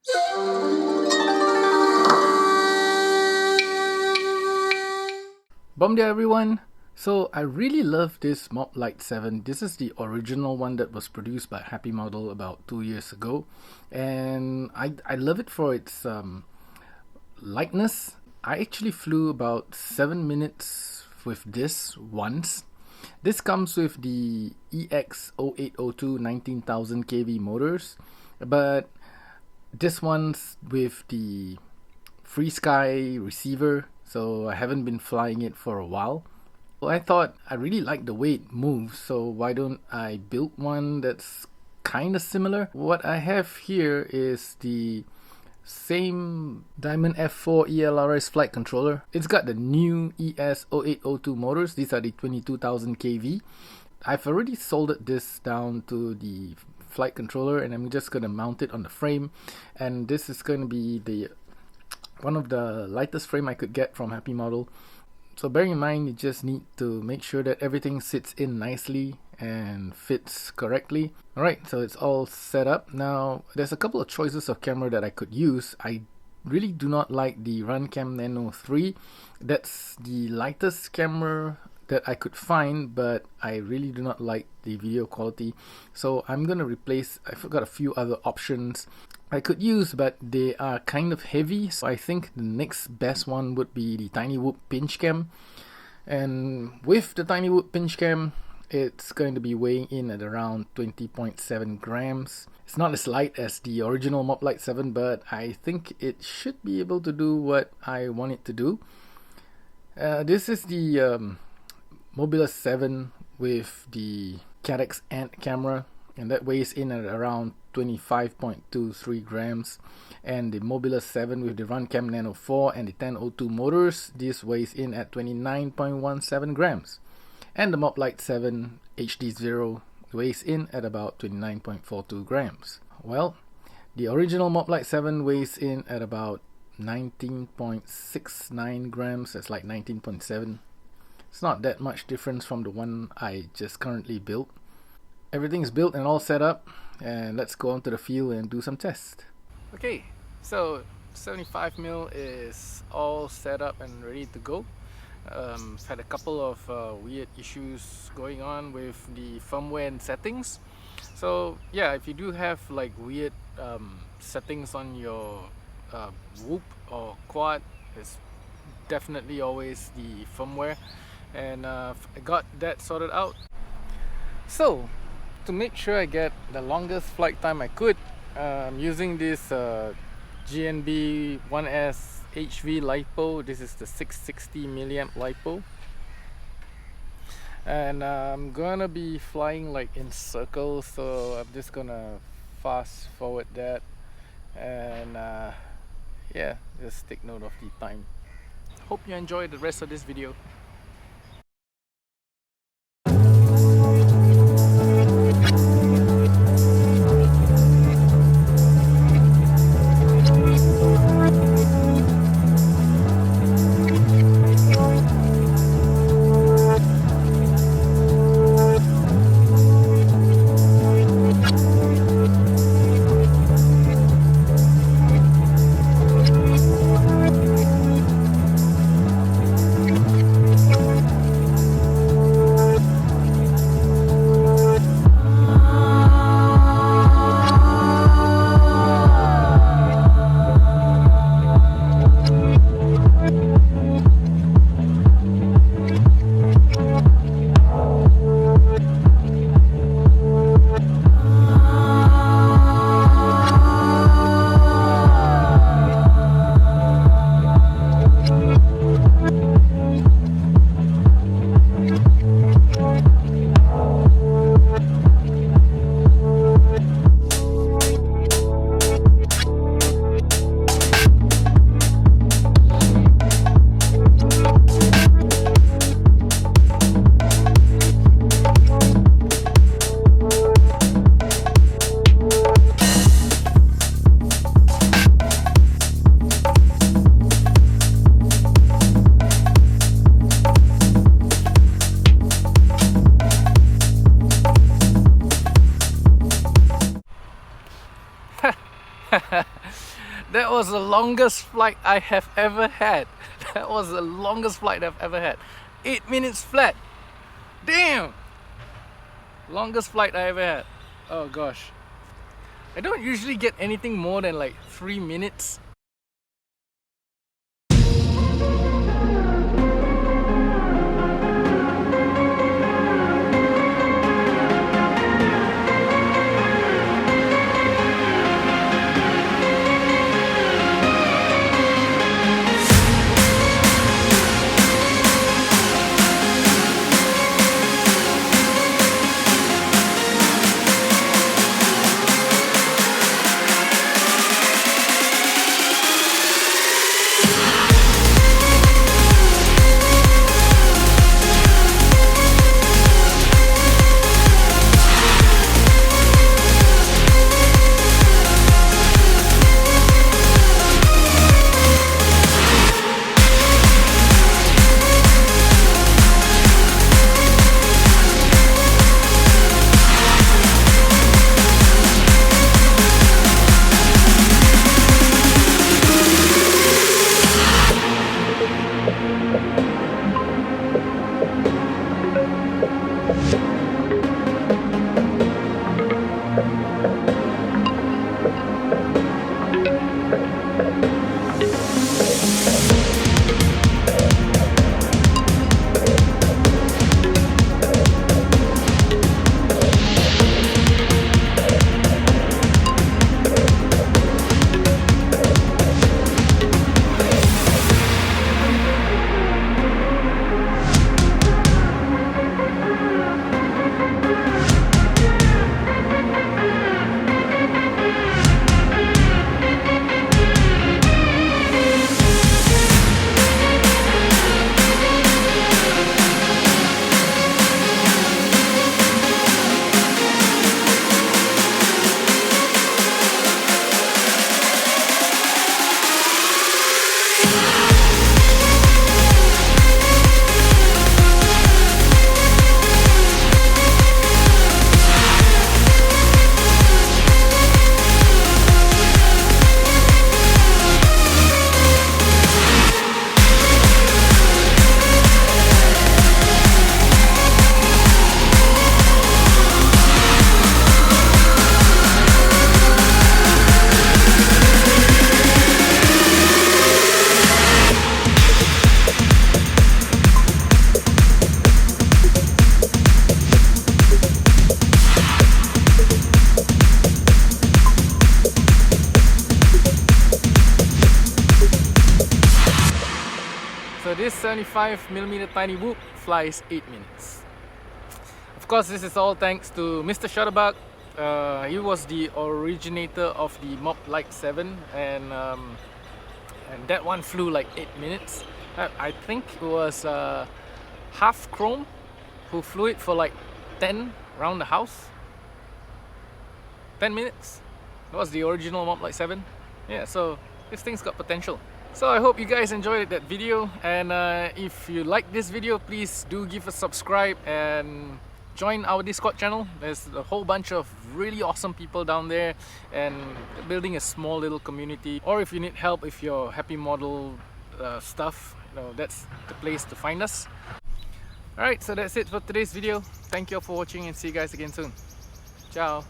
Bom dia everyone! So I really love this Mob-Lite 7. This is the original one that was produced by Happymodel about 2 years ago, and I love it for its lightness. I actually flew about 7 minutes with this once. This comes with the EX0802 19,000 kV motors, but this one's with the Frsky receiver, so I haven't been flying it for a while. So I thought I really like the way it moves, so why don't I build one that's kind of similar. What I have here is the same Diamond F4 ELRS flight controller. It's got the new ES0802 motors. These are the 22,000 kV. I've already soldered this down to the flight controller, and I'm just going to mount it on the frame, and this is going to be the one of the lightest frame I could get from Happymodel. So bearing in mind, you just need to make sure that everything sits in nicely and fits correctly. Alright, so it's all set up. Now there's a couple of choices of camera that I could use. I really do not like the Runcam Nano 3. That's the lightest camera that I could find, but I really do not like the video quality, so I'm gonna replace. I forgot a few other options I could use, but they are kind of heavy, so I think the next best one would be the Tiny Whoop pinch cam. And with the Tiny Whoop pinch cam, it's going to be weighing in at around 20.7 grams. It's not as light as the original Mob-Lite 7, but I think it should be able to do what I want it to do. This is the Mobilus 7 with the Cadex Ant camera, and that weighs in at around 25.23 grams. And the Mobilus 7 with the Runcam Nano 4 and the 1002 motors, this weighs in at 29.17 grams. And the Mob-Lite 7 HD0 weighs in at about 29.42 grams. Well, the original Mob-Lite 7 weighs in at about 19.69 grams. That's like 19.7. It's not that much difference from the one I just currently built. Everything's built and all set up, and let's go onto the field and do some tests. Okay, so 75mm is all set up and ready to go. I've had a couple of weird issues going on with the firmware and settings. So yeah, if you do have like weird settings on your Whoop or quad, it's definitely always the firmware. And I got that sorted out. So to make sure I get the longest flight time I could, I'm using this GNB 1S HV LiPo. This is the 660 milliamp LiPo, and I'm gonna be flying like in circles, so I'm just gonna fast forward that, and yeah, just take note of the time. Hope you enjoy the rest of this video. That was the longest flight I have ever had. That was the longest flight I've ever had. 8 minutes flat. Damn! Longest flight I ever had. Oh gosh. I don't usually get anything more than like 3 minutes. So this 75mm tiny whoop flies 8 minutes. Of course, this is all thanks to Mr. Shutterbug. He was the originator of the Mop Light 7, and that one flew like 8 minutes. I think it was Half Chrome who flew it for like 10 around the house. 10 minutes. That was the original Mop Light 7. Yeah, so this thing's got potential. So I hope you guys enjoyed that video, and if you like this video, please do give a subscribe and join our Discord channel. There's a whole bunch of really awesome people down there, and building a small little community. Or if you need help with your Happymodel stuff, you know, that's the place to find us. Alright, so that's it for today's video. Thank you all for watching, and see you guys again soon. Ciao!